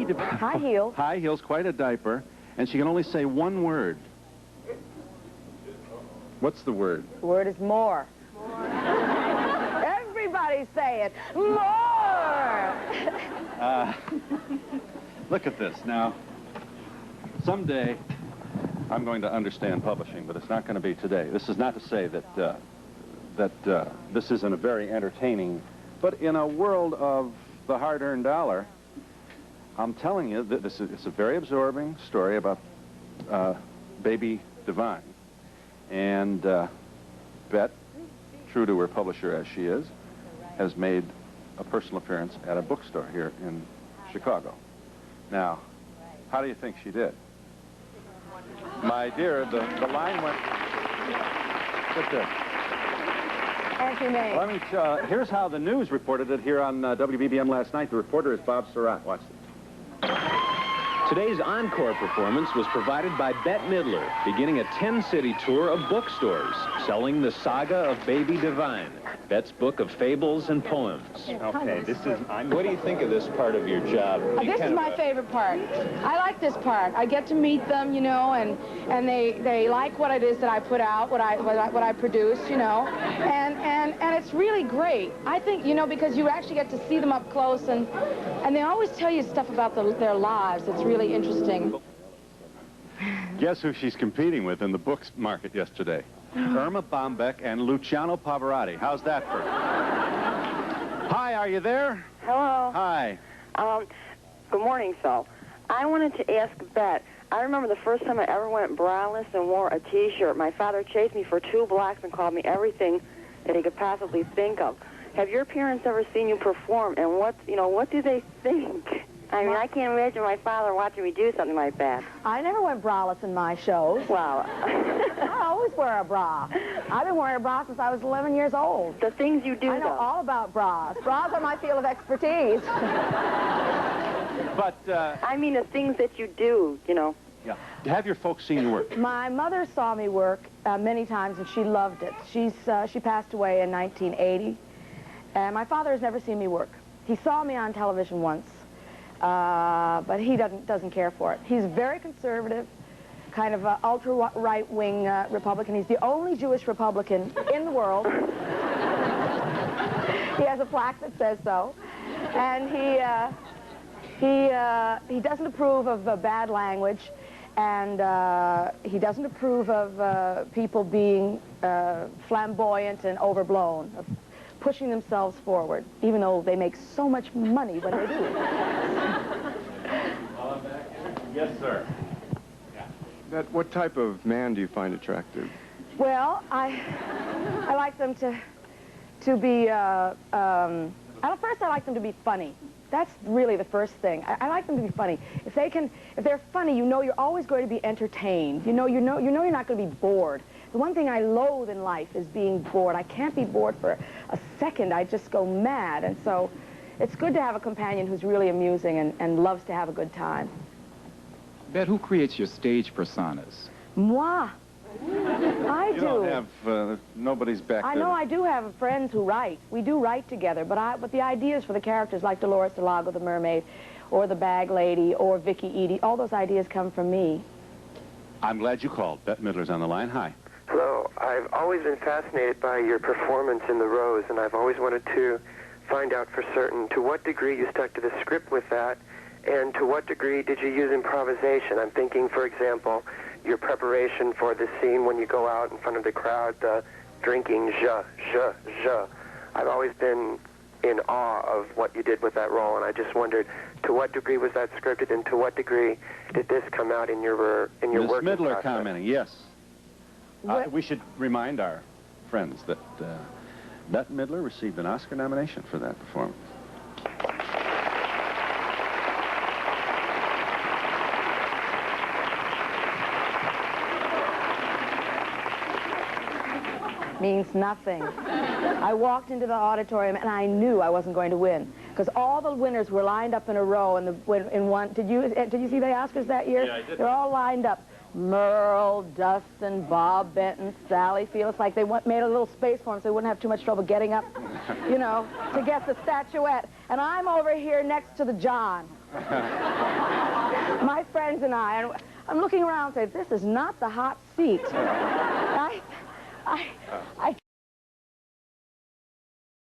Divine. High heels. High heels, quite a diaper, and she can only say one word. What's the word? The word is more. Everybody say it. More! Look at this. Now, someday I'm going to understand publishing, but it's not going to be today. This is not to say that this isn't a very entertaining, but in a world of the hard-earned dollar, I'm telling you that it's a very absorbing story about Baby Divine. And Bette, true to her publisher as she is, has made a personal appearance at a bookstore here in Chicago. Now, how do you think she did? My dear, the line went... Sit there. Let me here's how the news reported it here on WBBM last night. The reporter is Bob Surratt. Watch this. Today's encore performance was provided by Bette Midler, beginning a 10-city tour of bookstores, selling the Saga of Baby Divine, Bette's book of fables and poems. Okay, what do you think of this part of your job? This is my favorite part. I like this part. I get to meet them, you know, and they like what it is that I put out, what I produce, you know, and it's really great. I think, you know, because you actually get to see them up close, and they always tell you stuff about their lives. It's really interesting. Guess who she's competing with in the books market yesterday? Irma Bombeck and Luciano Pavarotti. How's that for? Hi, are you there? Hello. Hi. Good morning, Phil. I wanted to ask Bette. I remember the first time I ever went braless and wore a T-shirt. My father chased me for 2 blocks and called me everything that he could possibly think of. Have your parents ever seen you perform, and what do they think? I mean, I can't imagine my father watching me do something like that. I never went braless in my shows. Well, I always wear a bra. I've been wearing a bra since I was 11 years old. The things you do, I know all about bras. Bras are my field of expertise. But, I mean, the things that you do, you know. Yeah. Have your folks seen you work? My mother saw me work many times, and she loved it. She passed away in 1980, and my father has never seen me work. He saw me on television once. But he doesn't care for it. He's very conservative, kind of ultra-right-wing Republican. He's the only Jewish Republican in the world. He has a plaque that says so. And he doesn't approve of bad language, and he doesn't approve of people being flamboyant and overblown, of pushing themselves forward, even though they make so much money when they do it. Yes, sir. Bette, what type of man do you find attractive? Well, I like them to be, first I like them to be funny. That's really the first thing. I like them to be funny. If they're funny, you know you're always going to be entertained. You know you're not going to be bored. The one thing I loathe in life is being bored. I can't be bored for a second. I just go mad. And so it's good to have a companion who's really amusing and loves to have a good time. Bette, who creates your stage personas? Moi. I do. You don't have, nobody's back there. I know I do have friends who write. We do write together, but the ideas for the characters like Dolores Delago, the mermaid, or the bag lady, or Vicky Eady, all those ideas come from me. I'm glad you called. Bette Midler's on the line. Hi. Hello. I've always been fascinated by your performance in The Rose, and I've always wanted to find out for certain to what degree you stuck to the script with that, and to what degree did you use improvisation? I'm thinking, for example, your preparation for the scene when you go out in front of the crowd, drinking je. I've always been in awe of what you did with that role, and I just wondered, to what degree was that scripted, and to what degree did this come out in your working process? Ms. Midler commenting, yes. We should remind our friends that Bette Midler received an Oscar nomination for that performance. Means nothing. I walked into the auditorium and I knew I wasn't going to win because all the winners were lined up in a row in one. Did you see the Oscars that year? Yeah, I did. They're all lined up. Merle, Dustin, Bob Benton, Sally Field. It's like they made a little space for them so they wouldn't have too much trouble getting up, you know, to get the statuette. and I'm over here next to the John. My friends and I'm looking around and say, this is not the hot seat. I